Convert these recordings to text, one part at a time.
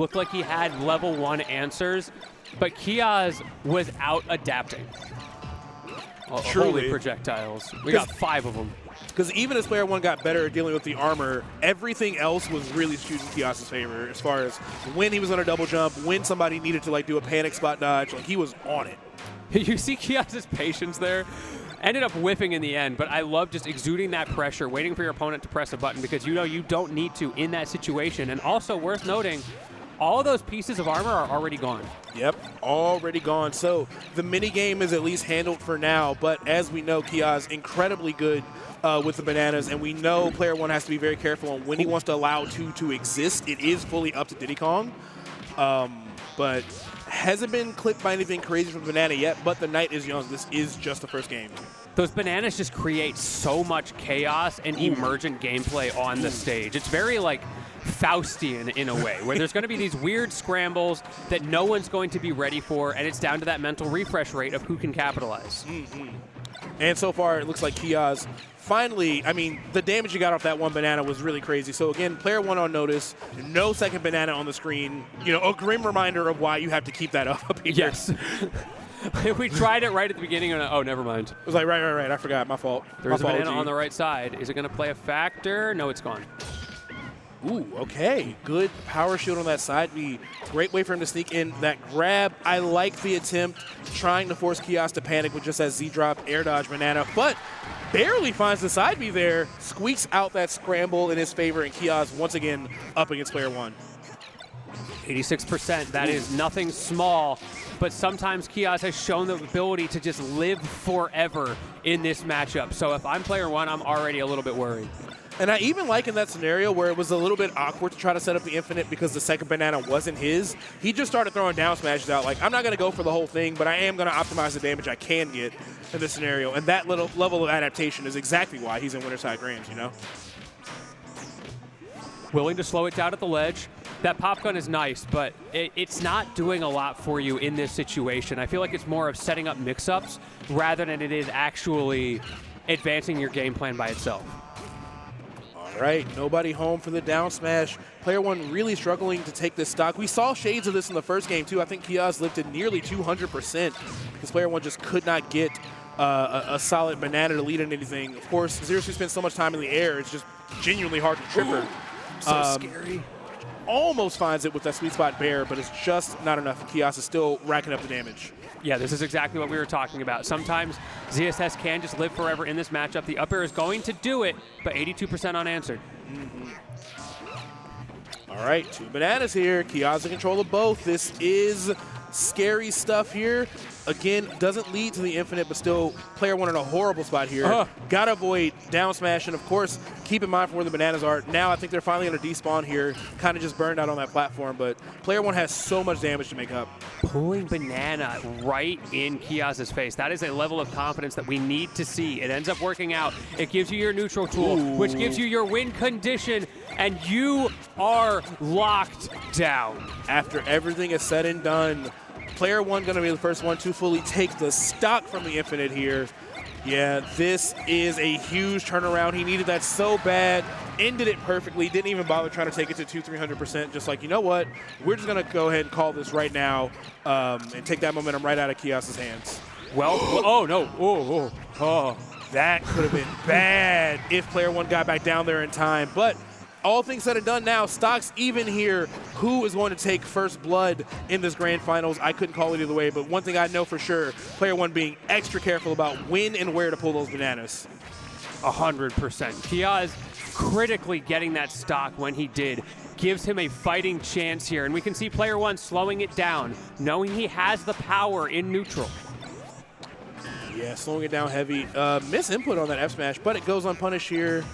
looked like he had level 1 answers, but Kyoz was out adapting. Holy projectiles. We got 5 of them. Because even as Player 1 got better at dealing with the armor, everything else was really shooting Kyoz's favor as far as when he was on a double jump, when somebody needed to like do a panic spot dodge, like he was on it. You see Kyoz's patience there. Ended up whiffing in the end, but I love just exuding that pressure, waiting for your opponent to press a button because you know you don't need to in that situation. And also worth noting, all of those pieces of armor are already gone. Yep, already gone. So the mini game is at least handled for now, but as we know, Kyoz incredibly good with the bananas, and we know Player 1 has to be very careful on when he wants to allow 2 to exist. It is fully up to Diddy Kong, but hasn't been clipped by anything crazy from Banana yet, but the night is young. This is just the first game. Those bananas just create so much chaos and emergent gameplay on the stage. It's very like Faustian in a way, where there's going to be these weird scrambles that no one's going to be ready for, and it's down to that mental refresh rate of who can capitalize. And so far, it looks like Kyoz finally, I mean, the damage you got off that one banana was really crazy. So again, Player 1 on notice, no second banana on the screen. You know, a grim reminder of why you have to keep that up here. Yes. We tried it right at the beginning, and oh, never mind. It was like, right, I forgot, my fault. There's a banana on the right side. Is it going to play a factor? No, it's gone. Ooh, okay. Good power shield on that side B. Great way for him to sneak in that grab. I like the attempt, trying to force Kyoz to panic with just that Z-drop, air dodge banana, but barely finds the side B there, squeaks out that scramble in his favor, and Kyoz once again up against Player 1. 86%. That is nothing small, but sometimes Kyoz has shown the ability to just live forever in this matchup. So if I'm Player 1, I'm already a little bit worried. And I even like in that scenario where it was a little bit awkward to try to set up the infinite because the second banana wasn't his, he just started throwing down smashes out. Like, I'm not going to go for the whole thing, but I am going to optimize the damage I can get in this scenario. And that little level of adaptation is exactly why he's in Winterside Grands, you know? Willing to slow it down at the ledge. That pop gun is nice, but it's not doing a lot for you in this situation. I feel like it's more of setting up mix-ups rather than it is actually advancing your game plan by itself. All right, nobody home for the down smash. Player 1 really struggling to take this stock. We saw shades of this in the first game, too. I think Kyoz lifted nearly 200% because Player 1 just could not get a solid banana to lead in anything. Of course, Zero Suit spends so much time in the air, it's just genuinely hard to trip her. So scary. Almost finds it with that sweet spot bear, but it's just not enough. Kyoz is still racking up the damage. Yeah, this is exactly what we were talking about. Sometimes ZSS can just live forever in this matchup. The up air is going to do it, but 82% unanswered. All right, 2 bananas here. Kyoz in control of both. This is scary stuff here. Again, doesn't lead to the infinite, but still Player 1 in a horrible spot here. Gotta avoid down smash, and of course, keep in mind from where the bananas are. Now I think they're finally going to despawn here. Kind of just burned out on that platform, but Player 1 has so much damage to make up. Pulling banana right in Kyoz's face. That is a level of confidence that we need to see. It ends up working out. It gives you your neutral tool, which gives you your win condition, and you are locked down. After everything is said and done, Player 1 going to be the first one to fully take the stock from the infinite here. Yeah, this is a huge turnaround. He needed that so bad. Ended it perfectly. Didn't even bother trying to take it to 200-300%. Just like, you know what? We're just going to go ahead and call this right now and take that momentum right out of Kyoz's hands. Well, oh, no. Oh. That could have been bad if Player 1 got back down there in time. But all things said and done now, stock's even here. Who is going to take first blood in this grand finals? I couldn't call it either way, but one thing I know for sure, Player 1 being extra careful about when and where to pull those bananas. 100%. Kyoz critically getting that stock when he did gives him a fighting chance here, and we can see Player 1 slowing it down, knowing he has the power in neutral. Yeah, slowing it down heavy. Miss input on that F smash, but it goes unpunished here.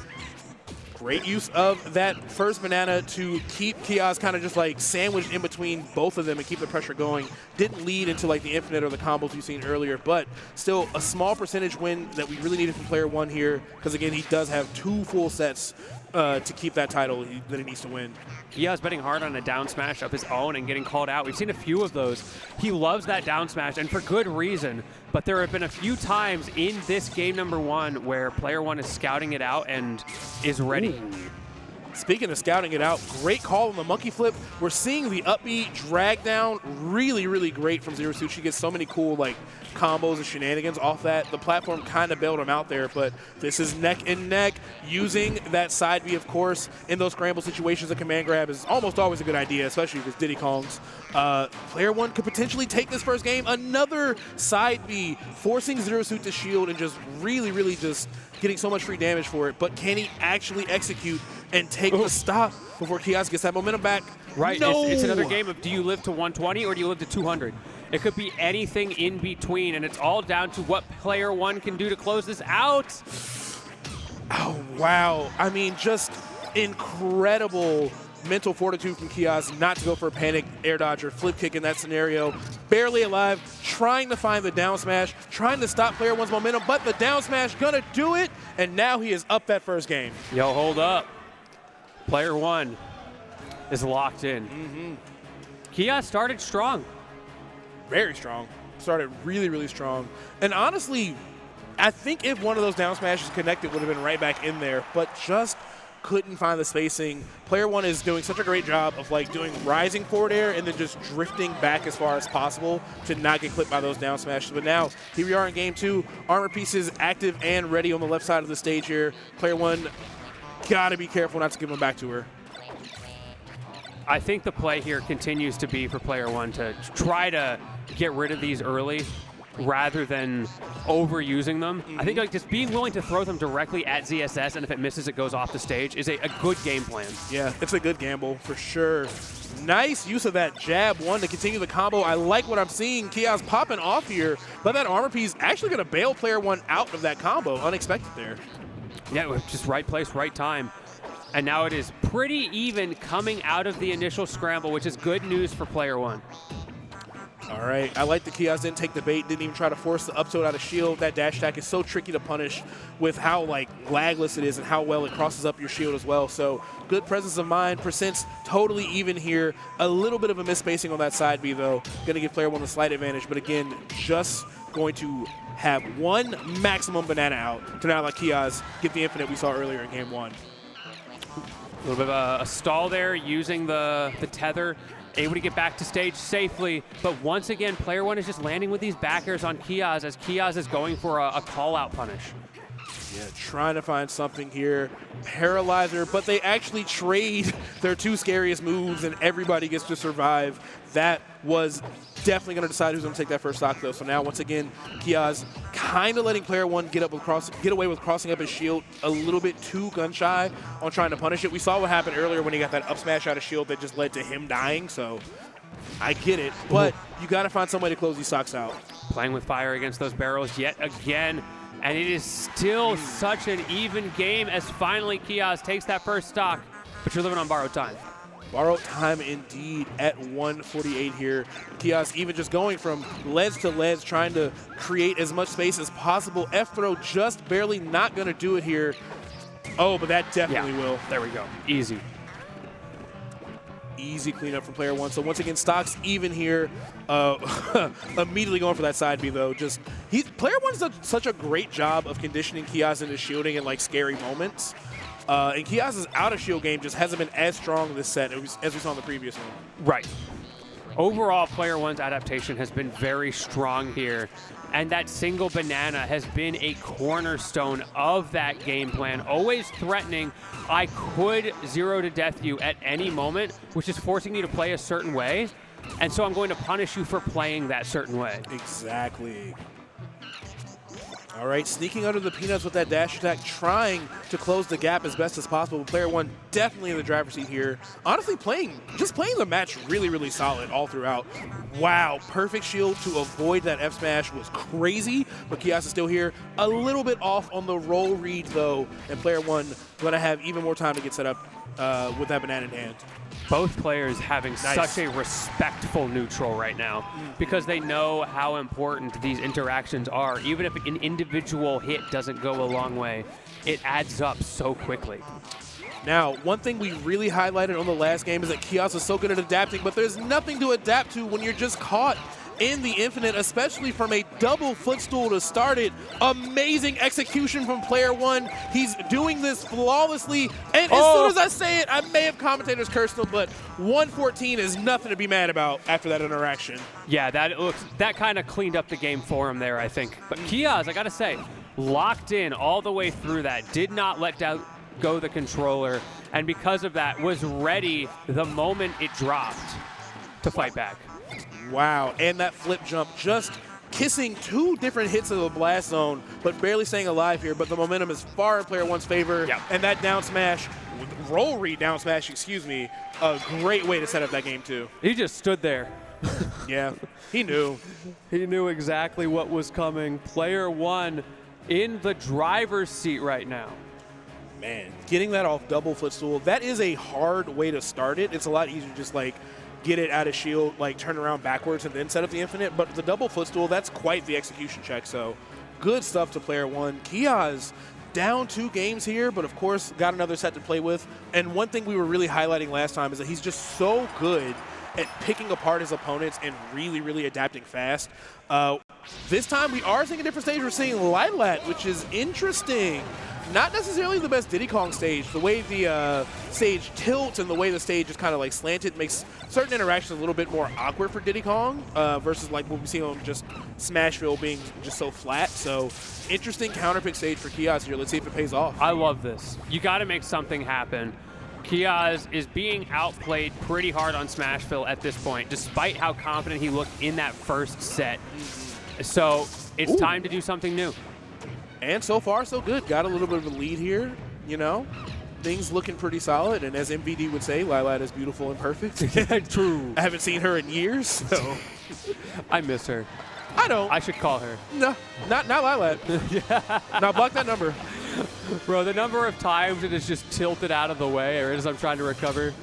Great use of that first banana to keep Kyoz kind of just like sandwiched in between both of them and keep the pressure going. Didn't lead into like the infinite or the combos you've seen earlier, but still a small percentage win that we really needed from Player 1 here because, again, he does have 2 full sets to keep that title that he needs to win. Kyoz betting hard on a down smash of his own and getting called out. We've seen a few of those. He loves that down smash, and for good reason, but there have been a few times in this game number 1 where Player 1 is scouting it out and is ready. Speaking of scouting it out, great call on the monkey flip. We're seeing the upbeat drag down, really, really great from Zero Suit. She gets so many cool like combos and shenanigans off that. The platform kind of bailed him out there, but this is neck and neck. Using that side B, of course, in those scramble situations, a command grab is almost always a good idea, especially with Diddy Kongs. Player one could potentially take this first game. Another side B, forcing Zero Suit to shield and just really, really just getting so much free damage for it. But can he actually execute and take the stop before Kyoz gets that momentum back? Right, No! it's another game of do you live to 120 or do you live to 200? It could be anything in between, and it's all down to what player one can do to close this out. Oh, wow. I mean, just incredible mental fortitude from Kyoz not to go for a panic air dodge or flip kick in that scenario. Barely alive, trying to find the down smash, trying to stop player one's momentum, but the down smash gonna do it, and now he is up that first game. Yo, hold up. Player one is locked in. Kyoz started strong. Very strong. Started really, really strong. And honestly, I think if one of those down smashes connected, would have been right back in there, but just couldn't find the spacing. Player one is doing such a great job of like doing rising forward air and then just drifting back as far as possible to not get clipped by those down smashes. But now, here we are in game two. Armor pieces active and ready on the left side of the stage here. Player one gotta be careful not to give them back to her. I think the play here continues to be for player one to try to get rid of these early rather than overusing them. I think like just being willing to throw them directly at ZSS, and if it misses, it goes off the stage, is a good game plan. Yeah, it's a good gamble for sure. Nice use of that jab one to continue the combo. I like what I'm seeing. Kyoz popping off here, but that armor piece actually going to bail player one out of that combo. Unexpected there. Yeah, just right place, right time. And now it is pretty even coming out of the initial scramble, which is good news for player one. All right, I like the Kyoz didn't take the bait, didn't even try to force the up tilt out of shield. That dash attack is so tricky to punish with how like lagless it is and how well it crosses up your shield as well. So good presence of mind, percents totally even here. A little bit of a misspacing on that side B though. Gonna give player one the slight advantage, but again, just going to have one maximum banana out to now let Kyoz get the infinite we saw earlier in game one. A little bit of a stall there using the tether. Able to get back to stage safely, but once again, player one is just landing with these backers on Kyoz as Kyoz is going for a call-out punish. Yeah, trying to find something here. Paralyzer, but they actually trade their two scariest moves and everybody gets to survive. That was definitely going to decide who's going to take that first stock, though. So now, once again, Kyoz kind of letting player one get away with crossing up his shield a little bit too gun-shy on trying to punish it. We saw what happened earlier when he got that up smash out of shield that just led to him dying, so I get it. But you got to find some way to close these stocks out. Playing with fire against those barrels yet again, and it is still such an even game as finally Kyoz takes that first stock, but you're living on borrowed time. Borrowed time indeed at 148 here. Kyoz even just going from ledge to ledge, trying to create as much space as possible. F throw just barely not going to do it here. Oh, but that definitely will. There we go. Easy. Easy cleanup from player one. So once again, stocks even here. Immediately going for that side B though. Player one's done such a great job of conditioning Kyoz into shielding in like scary moments. And Kyoz's out of shield game just hasn't been as strong this set as we saw in the previous one. Right. Overall, player one's adaptation has been very strong here, and that single banana has been a cornerstone of that game plan, always threatening, I could zero to death you at any moment, which is forcing you to play a certain way, and so I'm going to punish you for playing that certain way. Exactly. All right, sneaking under the peanuts with that dash attack, trying to close the gap as best as possible. Player one definitely in the driver's seat here. Honestly, just playing the match really, really solid all throughout. Wow, perfect shield to avoid that F smash was crazy, but Kyoz is still here. A little bit off on the roll read though, and player one gonna have even more time to get set up with that banana in hand. Both players having such a respectful neutral right now because they know how important these interactions are. Even if an individual hit doesn't go a long way, it adds up so quickly. Now, one thing we really highlighted on the last game is that Kyoz is so good at adapting, but there's nothing to adapt to when you're just caught in the infinite, especially from a double footstool to start it. Amazing execution from Player-1. He's doing this flawlessly. And as soon as I say it, I may have commentators cursed him, but 114 is nothing to be mad about after that interaction. Yeah, that kind of cleaned up the game for him there, I think. But Kyoz, I got to say, locked in all the way through that, did not let go the controller, and because of that, was ready the moment it dropped to fight back. Wow, and that flip jump just kissing 2 different hits of the blast zone, but barely staying alive here. But the momentum is far in Player-1's favor, and that down smash, roll read down smash, excuse me, a great way to set up that game too. He just stood there. Yeah, he knew. He knew exactly what was coming. Player-1 in the driver's seat right now. Man, getting that off double footstool, that is a hard way to start it. It's a lot easier to just like get it out of shield, like turn around backwards and then set up the infinite. But the double footstool, that's quite the execution check. So good stuff to Player-1. Kyoz down 2 games here, but of course got another set to play with. And one thing we were really highlighting last time is that he's just so good at picking apart his opponents and really, really adapting fast. This time we are seeing a different stage. We're seeing Lilat, which is interesting. Not necessarily the best Diddy Kong stage. The way the stage tilts and the way the stage is kind of like slanted makes certain interactions a little bit more awkward for Diddy Kong versus like what we see on just Smashville being just so flat. So interesting counterpick stage for Kyoz here. Let's see if it pays off. I love this. You got to make something happen. Kyoz is being outplayed pretty hard on Smashville at this point, despite how confident he looked in that first set. So it's time to do something new. And so far, so good. Got a little bit of a lead here, you know. Things looking pretty solid. And as MVD would say, Lilat is beautiful and perfect. True. I haven't seen her in years, so. I miss her. I don't. I should call her. No, not Lilat. Yeah. Now block that number. Bro, the number of times it is just tilted out of the way, or as I'm trying to recover.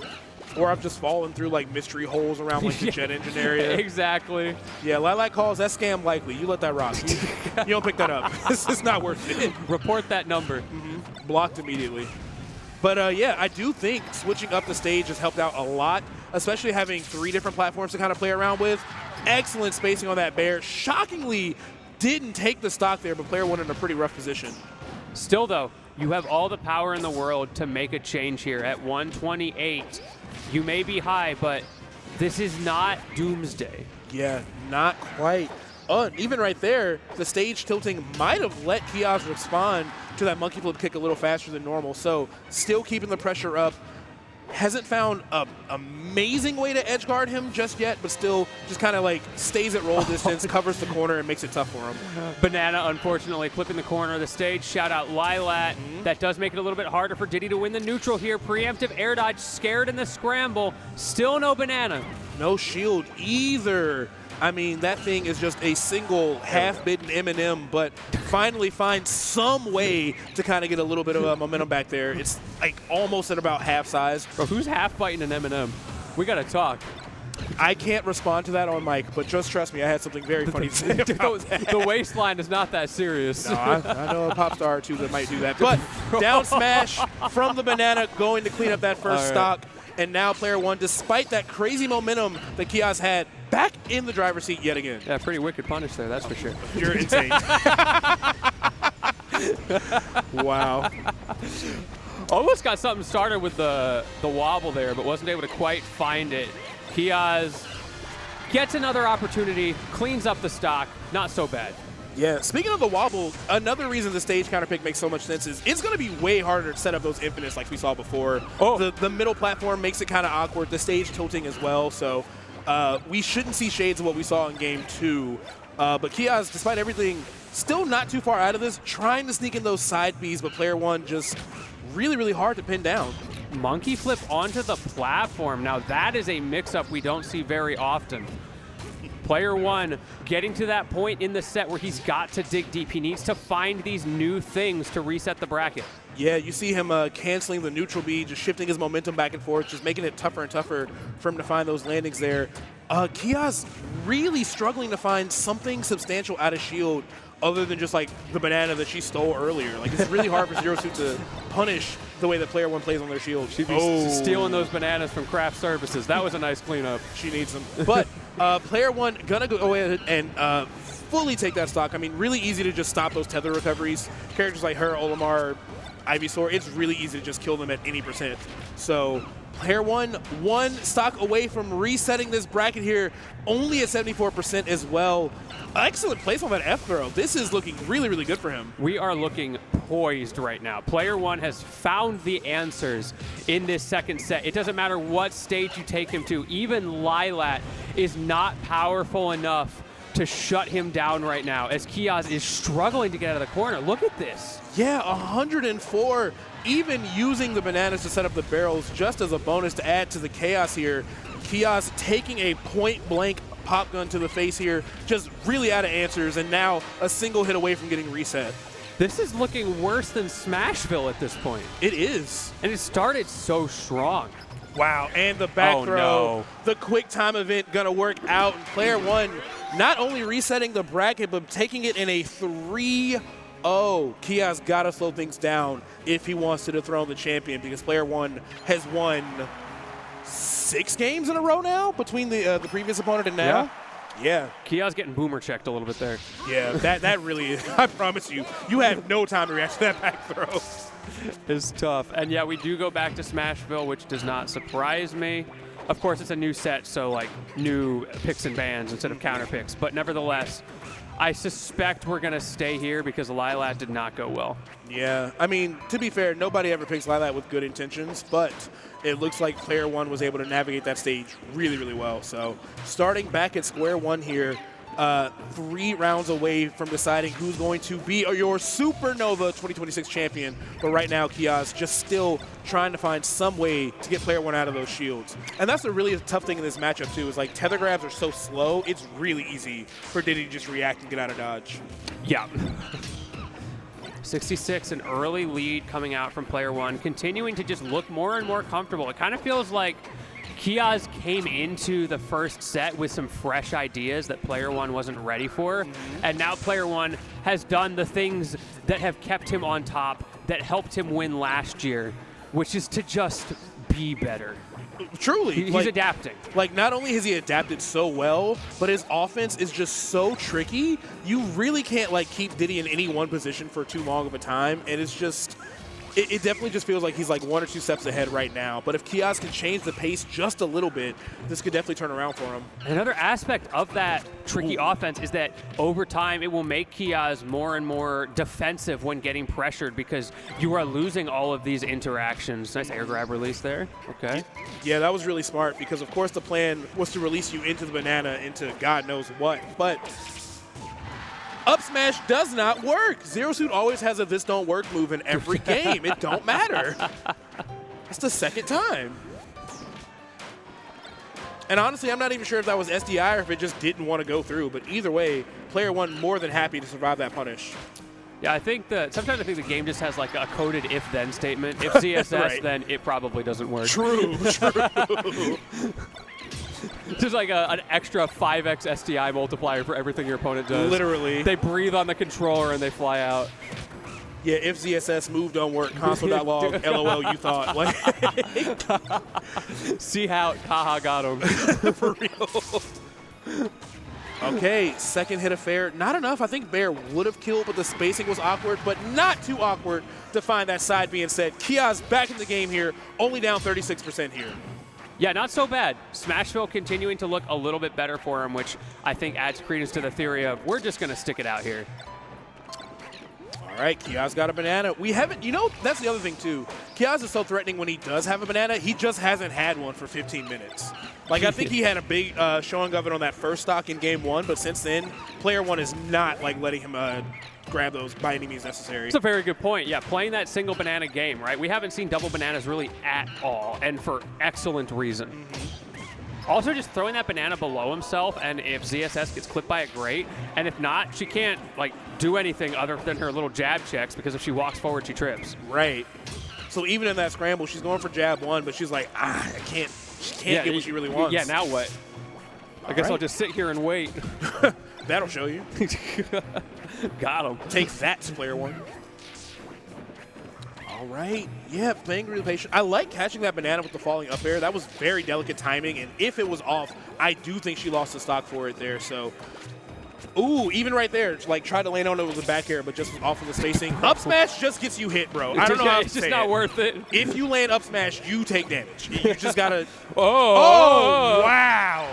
Or I've just fallen through like mystery holes around like the jet engine area. Exactly. Yeah, Lilat calls that scam likely. You let that rock. You don't pick that up. It's not worth it. Report that number. Blocked immediately. But yeah, I do think switching up the stage has helped out a lot, especially having 3 different platforms to kind of play around with. Excellent spacing on that bear. Shockingly didn't take the stock there, but Player-1 in a pretty rough position. Still, though, you have all the power in the world to make a change here at 128. You may be high, but this is not doomsday. Yeah, not quite. Even right there, the stage tilting might have let Kyoz respond to that monkey flip kick a little faster than normal. So still keeping the pressure up. Hasn't found an amazing way to edge guard him just yet, but still just kind of like stays at roll distance, covers the corner, and makes it tough for him. Banana, unfortunately, clipping the corner of the stage. Shout out Lilat. That does make it a little bit harder for Diddy to win the neutral here. Preemptive air dodge, scared in the scramble. Still no Banana. No shield either. I mean, that thing is just a single half-bitten M&M, but finally finds some way to kind of get a little bit of momentum back there. It's like almost at about half size. Bro, who's half-biting an M&M? We got to talk. I can't respond to that on mic, but just trust me, I had something very funny to say about that. The waistline is not that serious. No, I know a pop star or two that might do that. But down smash from the Banana, going to clean up that first stock. And now Player-1, despite that crazy momentum that Kyoz had, back in the driver's seat yet again. Yeah, pretty wicked punish there, that's for sure. You're insane. Wow. Almost got something started with the wobble there, but wasn't able to quite find it. Kyoz gets another opportunity, cleans up the stock, not so bad. Yeah, speaking of the wobble, another reason the stage counterpick makes so much sense is it's going to be way harder to set up those infinites like we saw before. The middle platform makes it kind of awkward, the stage tilting as well, so we shouldn't see shades of what we saw in Game 2. But Kyoz, despite everything, still not too far out of this, trying to sneak in those side Bs, but Player-1 just really, really hard to pin down. Monkey flip onto the platform. Now that is a mix-up we don't see very often. Player-1 getting to that point in the set where he's got to dig deep. He needs to find these new things to reset the bracket. Yeah, you see him canceling the neutral B, just shifting his momentum back and forth, just making it tougher and tougher for him to find those landings there. Kyoz really struggling to find something substantial out of shield other than just like the banana that she stole earlier. Like it's really hard for Zero Suit to punish the way that Player-1 plays on their shield. She'd be stealing those bananas from craft services. That was a nice cleanup. She needs them. But Player-1 gonna go ahead and fully take that stock. I mean, really easy to just stop those tether recoveries. Characters like her, Olimar, Ivysaur, it's really easy to just kill them at any percent. So Player-1, 1 stock away from resetting this bracket here, only at 74% as well. Excellent place on that F throw. This is looking really, really good for him. We are looking poised right now. Player-1 has found the answers in this second set. It doesn't matter what stage you take him to. Even Lilat is not powerful enough to shut him down right now as Kyoz is struggling to get out of the corner. Look at this. Yeah, 104. Even using the bananas to set up the barrels just as a bonus to add to the chaos here. Kyoz taking a point-blank pop gun to the face here, just really out of answers, and now a single hit away from getting reset. This is looking worse than Smashville at this point. It is. And it started so strong. Wow, and the back throw, no. The quick time event gonna work out. And Player-1 not only resetting the bracket, but taking it in a 3-0. Kyoz gotta slow things down if he wants to dethrone the champion, because Player-1 has won 6 games in a row now between the previous opponent and now. Yeah. Kyoz getting boomer checked a little bit there. Yeah, that really is. I promise you, you have no time to react to that back throw. It's tough. And yeah, we do go back to Smashville, which does not surprise me. Of course, it's a new set, so like new picks and bans instead of counter picks. But nevertheless, I suspect we're going to stay here because Lilat did not go well. Yeah, I mean, to be fair, nobody ever picks Lilat with good intentions, but it looks like Player-1 was able to navigate that stage really, really well. So starting back at square one here, 3 rounds away from deciding who's going to be your Supernova 2026 champion. But right now, Kyoz just still trying to find some way to get Player-1 out of those shields. And that's a really tough thing in this matchup, too, is like tether grabs are so slow, it's really easy for Diddy to just react and get out of dodge. Yeah. 66, an early lead coming out from Player-1, continuing to just look more and more comfortable. It kind of feels like Kyoz came into the first set with some fresh ideas that Player-1 wasn't ready for, and now Player-1 has done the things that have kept him on top, that helped him win last year, which is to just be better. Truly. He's adapting. Like, not only has he adapted so well, but his offense is just so tricky. You really can't, like, keep Diddy in any one position for too long of a time, and it's just... It definitely just feels like he's like 1 or 2 steps ahead right now. But if Kyoz can change the pace just a little bit, this could definitely turn around for him. Another aspect of that tricky offense is that over time it will make Kyoz more and more defensive when getting pressured because you are losing all of these interactions. Nice air grab release there. Okay. Yeah, that was really smart because, of course, the plan was to release you into the banana into God knows what. But up smash does not work. Zero Suit always has a this don't work move in every game. It don't matter. It's the second time. And honestly, I'm not even sure if that was SDI or if it just didn't want to go through. But either way, Player-1 more than happy to survive that punish. Yeah, I think that sometimes I think the game just has like a coded if-then statement. If ZSS, right. Then it probably doesn't work. True, true. Just like an extra 5x SDI multiplier for everything your opponent does. Literally. They breathe on the controller and they fly out. Yeah, if ZSS move don't work, console.log, LOL, you thought. Like, see how Kaha got him. for real. Okay, second hit of fair. Not enough. I think Bear would have killed, but the spacing was awkward, but not too awkward to find that side being said. Kyoz back in the game here, only down 36% here. Yeah, not so bad. Smashville continuing to look a little bit better for him, which I think adds credence to the theory of we're just going to stick it out here. All right, Kyoz got a banana. We haven't, you know, that's the other thing too. Kyoz is so threatening when he does have a banana. He just hasn't had one for 15 minutes. Like, I think he had a big showing of it on that first stock in game 1, but since then, Player-1 is not, like, letting him grab those by any means necessary. That's a very good point. Yeah, playing that single banana game, right? We haven't seen double bananas really at all, and for excellent reason. Also, just throwing that banana below himself, and if ZSS gets clipped by it, great. And if not, she can't, like, do anything other than her little jab checks, because if she walks forward, she trips. Right. So even in that scramble, she's going for jab 1, but she's like, I can't. She can't get what she really wants. Yeah, now what? I guess I'll just sit here and wait. That'll show you. Got him. Take that, Player-1. All right. Yeah, playing really patient. I like catching that banana with the falling up air. That was very delicate timing, and if it was off, I do think she lost the stock for it there. So, ooh, even right there, like tried to land on it with a back air, but just was off of the spacing. Up smash just gets you hit, bro. I don't know how to It's say just not it. worth it. If you land up smash, you take damage. You just gotta. Oh, Wow.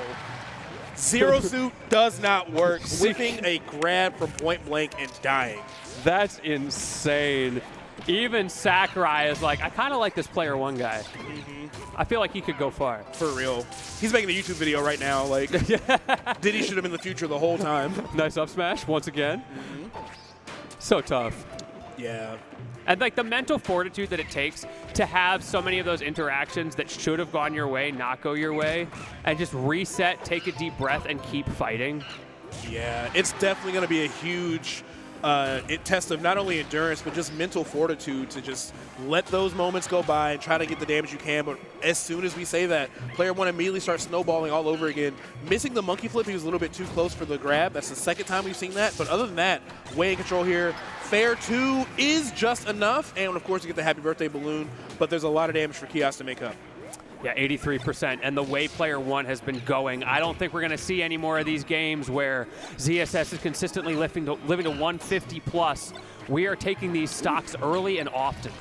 Zero suit does not work. Whipping a grab from point blank and dying. that's insane. Even Sakurai is like, I kind of like this Player-1 guy. I feel like he could go far. For real. He's making a YouTube video right now. Like, Diddy should have been the future the whole time. Nice up smash once again. So tough. Yeah. And like the mental fortitude that it takes to have so many of those interactions that should have gone your way, not go your way, and just reset, take a deep breath, and keep fighting. Yeah, it's definitely going to be a huge test of not only endurance, but just mental fortitude to just let those moments go by and try to get the damage you can. But as soon as we say that, Player-1 immediately starts snowballing all over again. Missing the monkey flip, he was a little bit too close for the grab. That's the second time we've seen that. But other than that, way in control here. Fair 2 is just enough. And, of course, you get the happy birthday balloon. But there's a lot of damage for Kyoz to make up. Yeah, 83%. And the way Player-1 has been going, I don't think we're going to see any more of these games where ZSS is consistently living to 150 plus. We are taking these stocks early and often.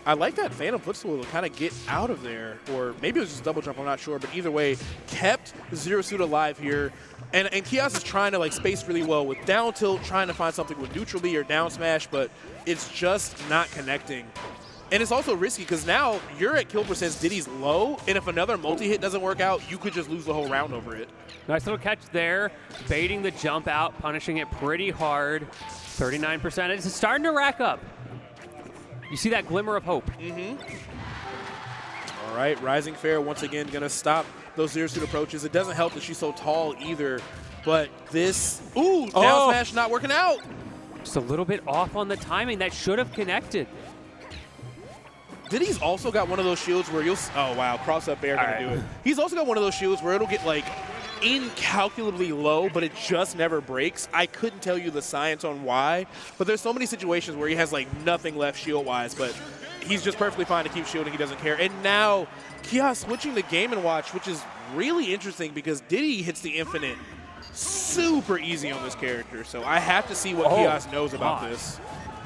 I like that Phantom footstool to kind of get out of there. Or maybe it was just double jump, I'm not sure. But either way, kept Zero Suit alive here. And Kyoz is trying to like space really well with down tilt, trying to find something with neutral B or down smash, but it's just not connecting. And it's also risky because now you're at kill percent, Diddy's low, and if another multi-hit doesn't work out, you could just lose the whole round over it. Nice little catch there, baiting the jump out, punishing it pretty hard. 39%. It's starting to rack up. You see that glimmer of hope. All right, Rising Fair once again going to stop those Zero Suit approaches. It doesn't help that she's so tall either, but this, down smash not working out. Just a little bit off on the timing. That should have connected. Diddy's also got one of those shields where you'll, oh wow, cross up air gonna do it. He's also got one of those shields where it'll get like incalculably low, but it just never breaks. I couldn't tell you the science on why, but there's so many situations where he has like nothing left shield-wise, but he's just perfectly fine to keep shielding. He doesn't care. And now Kyoz switching to Game & Watch, which is really interesting because Diddy hits the infinite super easy on this character. So I have to see what Kyoz knows about this.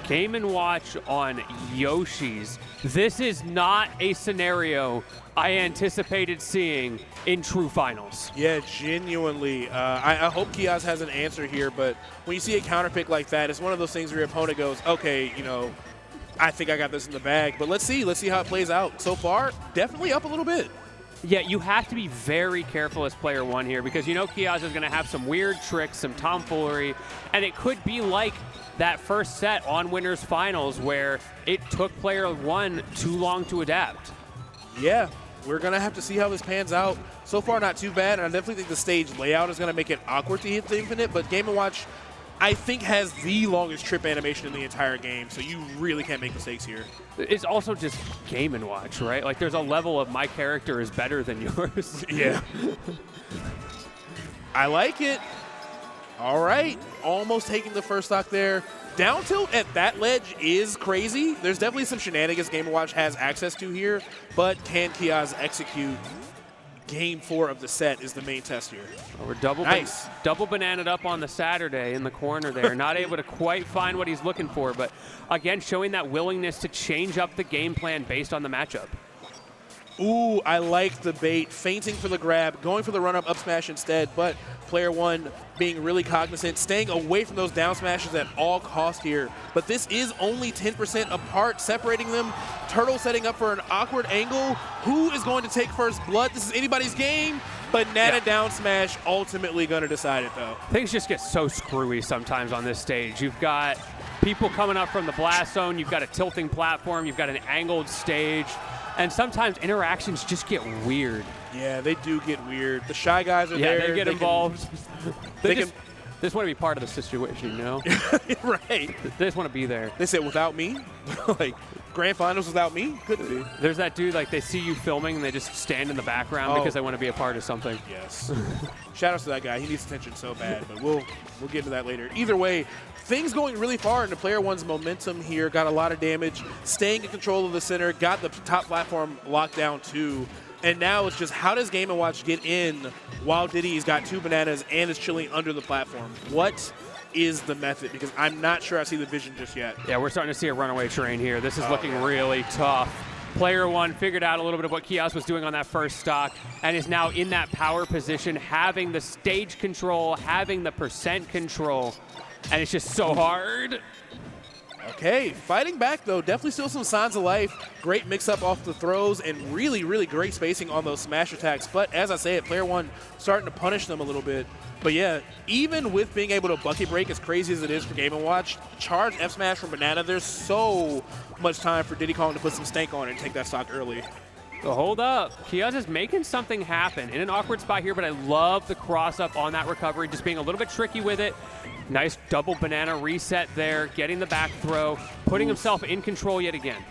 Game & Watch on Yoshi's. This is not a scenario I anticipated seeing in true finals. Yeah, genuinely. I hope Kyoz has an answer here, but when you see a counterpick like that, it's one of those things where your opponent goes, okay, you know, I think I got this in the bag, but let's see how it plays out. So far, definitely up a little bit. Yeah, you have to be very careful as Player-1 here because you know Kyoz is going to have some weird tricks, some tomfoolery, and it could be like that first set on Winners Finals where it took Player-1 too long to adapt. Yeah, we're going to have to see how this pans out. So far, not too bad, and I definitely think the stage layout is going to make it awkward to hit the infinite, but Game & Watch, I think, has the longest trip animation in the entire game, so you really can't make mistakes here. It's also just Game & Watch, right? Like, there's a level of my character is better than yours. Yeah. I like it. All right. Almost taking the first stock there. Down tilt at that ledge is crazy. There's definitely some shenanigans Game & Watch has access to here, but can Kyoz execute? Game 4 of the set is the main test here. Oh, we're double bananaed up on the Saturday in the corner there. Not able to quite find what he's looking for, but again, showing that willingness to change up the game plan based on the matchup. Ooh, I like the bait. Feinting for the grab, going for the run-up up smash instead, but Player-1 being really cognizant, staying away from those down smashes at all cost here. But this is only 10% apart, separating them. Turtle setting up for an awkward angle. Who is going to take first blood? This is anybody's game. Banana down smash ultimately going to decide it, though. Things just get so screwy sometimes on this stage. You've got people coming up from the blast zone. You've got a tilting platform. You've got an angled stage. And sometimes interactions just get weird. Yeah, they do get weird. The Shy Guys are there. Yeah, they get involved. They just want to be part of the situation, you know? Right. They just want to be there. They said, without me? Like, grand finals without me? Couldn't be. There's that dude, like, they see you filming and they just stand in the background because they want to be a part of something. Yes. Shout out to that guy. He needs attention so bad, but we'll get into that later. Either way, things going really far into Player-1's momentum here. Got a lot of damage, staying in control of the center, got the top platform locked down too. And now it's just how does Game & Watch get in while Diddy's got 2 bananas and is chilling under the platform? What is the method? Because I'm not sure I see the vision just yet. Yeah, we're starting to see a runaway train here. This is looking really tough. Player-1 figured out a little bit of what Kyoz was doing on that first stock and is now in that power position, having the stage control, having the percent control, and it's just so hard. Okay, fighting back though, definitely still some signs of life. Great mix-up off the throws and really, really great spacing on those smash attacks. But as I say it, Player-1 starting to punish them a little bit. But yeah, even with being able to bucket break as crazy as it is for Game & Watch, charge F smash from Banana, there's so much time for Diddy Kong to put some stank on it and take that stock early. So hold up. Kyoz is making something happen in an awkward spot here, but I love the cross-up on that recovery, just being a little bit tricky with it. Nice double banana reset there, getting the back throw, putting himself in control yet again.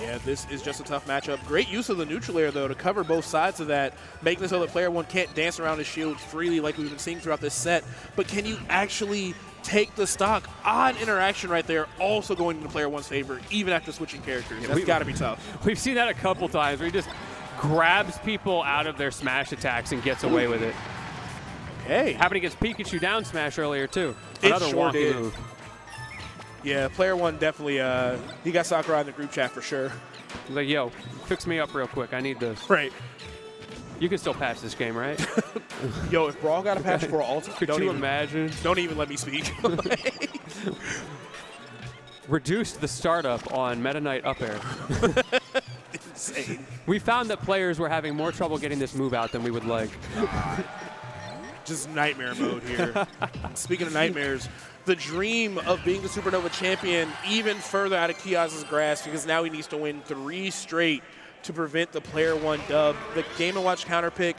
Yeah, this is just a tough matchup. Great use of the neutral air, though, to cover both sides of that, making it so that Player-1 can't dance around his shield freely like we've been seeing throughout this set. But can you actually take the stock? Odd interaction right there, also going into Player-1's favor, even after switching characters. That's got to be tough. We've seen that a couple times where he just grabs people out of their smash attacks and gets away with it. Okay. Happened against Pikachu down smash earlier, too. Another wonky move. Yeah, Player-1 definitely, he got Sakurai in the group chat for sure. He's like, yo, fix me up real quick. I need this. Right. You can still patch this game, right? Yo, if Brawl got a patch for ultimate, Could you imagine? Don't even let me speak. Reduced the startup on Meta Knight up air. Insane. We found that players were having more trouble getting this move out than we would like. Just nightmare mode here. Speaking of nightmares, the dream of being the Supernova champion even further out of Kyoz's grasp because now he needs to win 3 straight to prevent the Player-1 dub. The Game & Watch counterpick,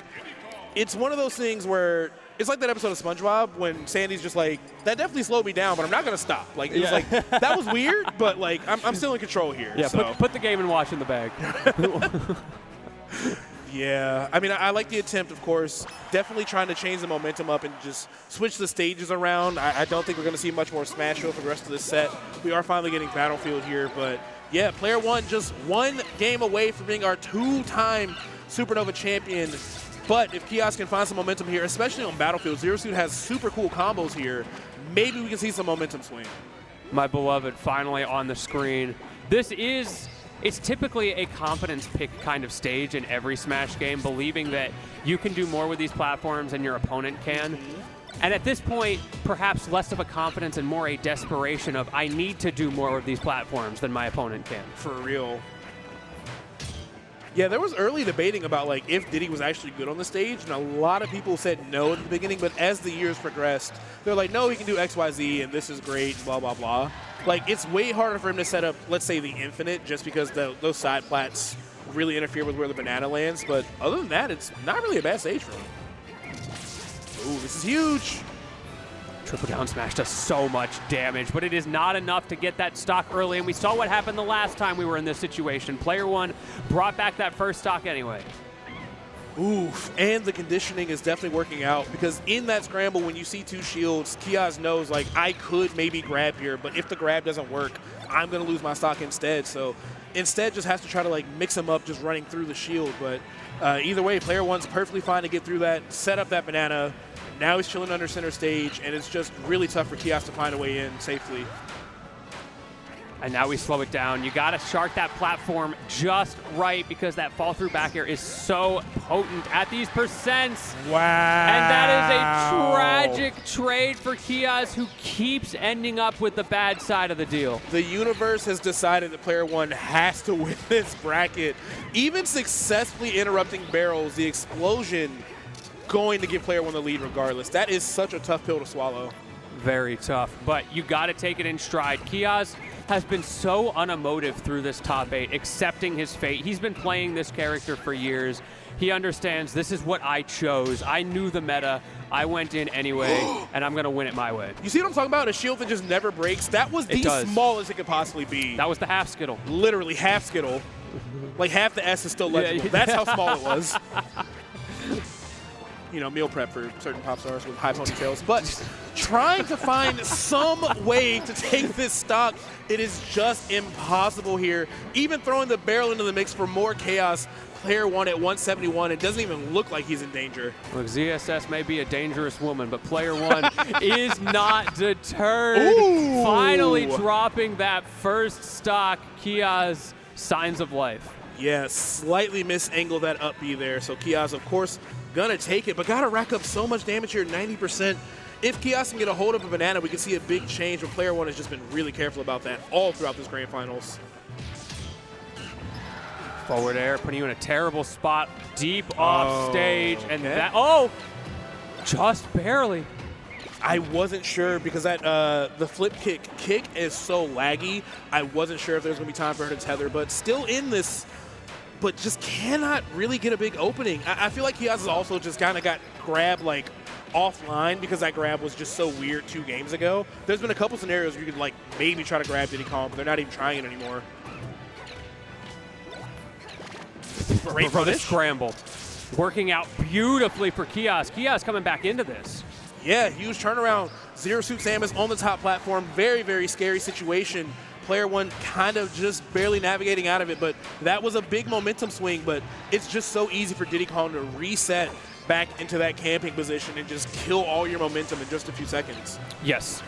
it's one of those things where it's like that episode of SpongeBob when Sandy's just like, that definitely slowed me down, but I'm not going to stop. Like, it was like, that was weird, but like, I'm still in control here. Yeah, so. put the Game & Watch in the bag. Yeah, I mean, I like the attempt, of course. Definitely trying to change the momentum up and just switch the stages around. I don't think we're going to see much more Smash Bros. For the rest of this set. We are finally getting Battlefield here, but yeah, Player-1 just 1 game away from being our 2-time Supernova champion. But if Kyoz can find some momentum here, especially on Battlefield, Zero Suit has super cool combos here. Maybe we can see some momentum swing. My beloved finally on the screen. It's typically a confidence pick kind of stage in every Smash game, believing that you can do more with these platforms than your opponent can. And at this point, perhaps less of a confidence and more a desperation of, I need to do more of these platforms than my opponent can. For real. Yeah, there was early debating about like if Diddy was actually good on the stage, and a lot of people said no at the beginning, but as the years progressed, they're like, no, he can do X, Y, Z, and this is great, blah, blah, blah. Like, it's way harder for him to set up, let's say, the Infinite, just because those side plats really interfere with where the banana lands, but other than that, it's not really a bad stage for him. Ooh, this is huge. Triple down smash does so much damage, but it is not enough to get that stock early, and we saw what happened the last time we were in this situation. Player-1 brought back that first stock anyway. Oof, and the conditioning is definitely working out because in that scramble, when you see 2 shields, Kyoz knows, like, I could maybe grab here, but if the grab doesn't work, I'm going to lose my stock instead. So instead just has to try to, like, mix them up just running through the shield. But either way, Player-1's perfectly fine to get through that, set up that banana. Now he's chilling under center stage, and it's just really tough for Kyoz to find a way in safely. And now we slow it down. You got to shark that platform just right because that fall through back air is so potent at these percents. Wow. And that is a tragic trade for Kyoz, who keeps ending up with the bad side of the deal. The universe has decided that Player-1 has to win this bracket. Even successfully interrupting barrels, the explosion going to give Player-1 the lead regardless. That is such a tough pill to swallow. Very tough, but you got to take it in stride. Kyoz has been so unemotive through this top 8, accepting his fate. He's been playing this character for years. He understands this is what I chose. I knew the meta. I went in anyway, and I'm going to win it my way. You see what I'm talking about? A shield that just never breaks? That was the smallest it could possibly be. That was the half Skittle. Literally half Skittle. Like half the S is still legible. That's how small it was. You know, meal prep for certain pop stars with high ponytails. But trying to find some way to take this stock, it is just impossible here. Even throwing the barrel into the mix for more chaos. Player-1 at 171, it doesn't even look like he's in danger. Look, ZSS may be a dangerous woman, but Player-1 is not deterred. Ooh. Finally dropping that first stock. Kyoz, signs of life. Yeah, slightly misangled that up B there. So Kyoz, of course, gonna take it, but gotta rack up so much damage here, 90%. If Kyoz can get a hold of a banana, we can see a big change, but Player-1 has just been really careful about that all throughout this grand finals. Forward air, putting you in a terrible spot, deep off stage, and okay. that, just barely. I wasn't sure because that the flip kick is so laggy. I wasn't sure if there's gonna be time for her to tether, but still in this, but just cannot really get a big opening. I feel like Kyoz has also just kind of got grabbed like offline because that grab was just so weird 2 games ago. There's been a couple scenarios where you could like maybe try to grab Diddy Kong, but they're not even trying it anymore. Great for the scramble. Working out beautifully for Kyoz. Kyoz coming back into this. Yeah, huge turnaround. Zero Suit Samus on the top platform. Very, very scary situation. Player-1 kind of just barely navigating out of it, but that was a big momentum swing, but it's just so easy for Diddy Kong to reset back into that camping position and just kill all your momentum in just a few seconds. Yes.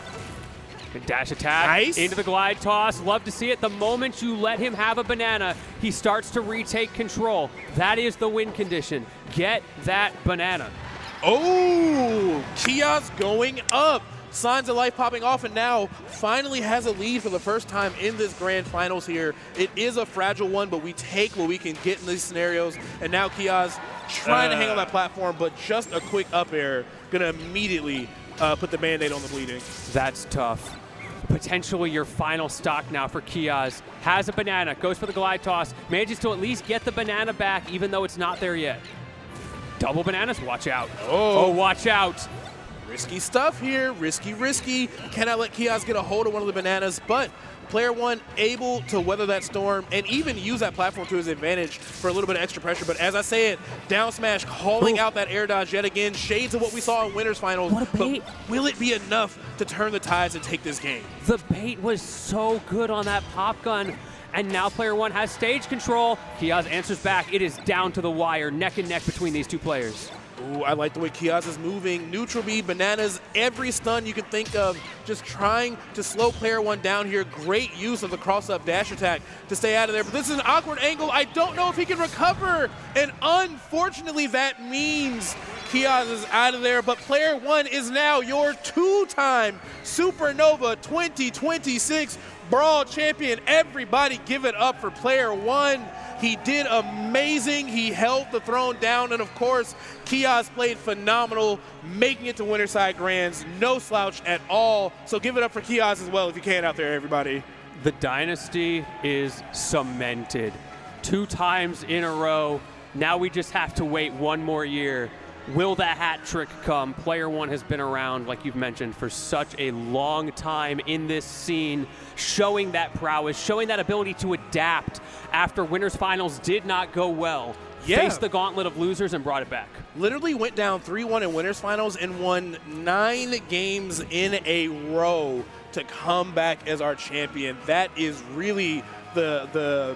Good dash attack, nice. Into the glide toss. Love to see it. The moment you let him have a banana, he starts to retake control. That is the win condition. Get that banana. Oh, Kyoz going up. Signs of life popping off, and now finally has a lead for the first time in this grand finals here. It is a fragile one, but we take what we can get in these scenarios. And now Kyoz trying to hang on that platform, but just a quick up air. Gonna immediately put the Band-Aid on the bleeding. That's tough. Potentially your final stock now for Kyoz. Has a banana, goes for the glide toss, manages to at least get the banana back even though it's not there yet. Double bananas, watch out. Oh, watch out. Risky stuff here, risky. Cannot let Kyoz get a hold of one of the bananas, but Player-1 able to weather that storm and even use that platform to his advantage for a little bit of extra pressure. But as I say it, down smash calling out that air dodge yet again. Shades of what we saw in Winners Finals. What a bait. But will it be enough to turn the tides and take this game? The bait was so good on that pop gun. And now Player-1 has stage control. Kyoz answers back. It is down to the wire, neck and neck between these two players. Ooh, I like the way Kyoz is moving. Neutral B, bananas, every stun you can think of. Just trying to slow Player-1 down here. Great use of the cross-up dash attack to stay out of there. But this is an awkward angle. I don't know if he can recover. And unfortunately, that means Kyoz is out of there. But Player-1 is now your 2-time Supernova 2026 Brawl champion. Everybody give it up for Player-1. He did amazing. He held the throne down. And of course, Kyoz played phenomenal, making it to Winterside Grands. No slouch at all. So give it up for Kyoz as well if you can out there, everybody. The dynasty is cemented. 2 times in a row. Now we just have to wait 1 more year. Will that hat trick come? Player-1 has been around, like you've mentioned, for such a long time in this scene, showing that prowess, showing that ability to adapt after Winners Finals did not go well. Yeah. Faced the gauntlet of losers and brought it back. Literally went down 3-1 in Winners Finals and won 9 games in a row to come back as our champion. That is really the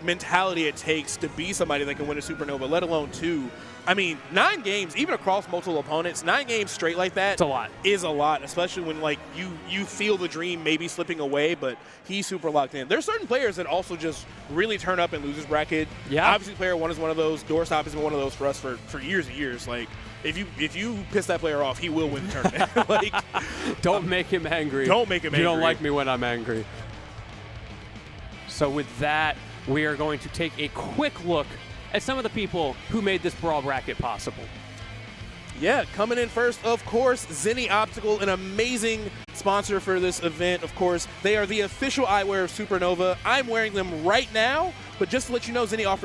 mentality it takes to be somebody that can win a Supernova, let alone 2. I mean, 9 games, even across multiple opponents, 9 games straight like that it's a lot. Is a lot, especially when like you feel the dream maybe slipping away, but he's super locked in. There's certain players that also just really turn up in losers bracket. Yeah. Obviously, Player-1 is one of those. Doorstop has been one of those for us for years and years. Like, if you piss that player off, he will win the tournament. Like, don't make him angry. Don't make him angry. You don't like me when I'm angry. So with that, we are going to take a quick look at some of the people who made this Brawl bracket possible. Yeah, coming in first, of course, Zenny Optical, an amazing sponsor for this event. Of course, they are the official eyewear of Supernova. I'm wearing them right now, but just to let you know, Zenny offers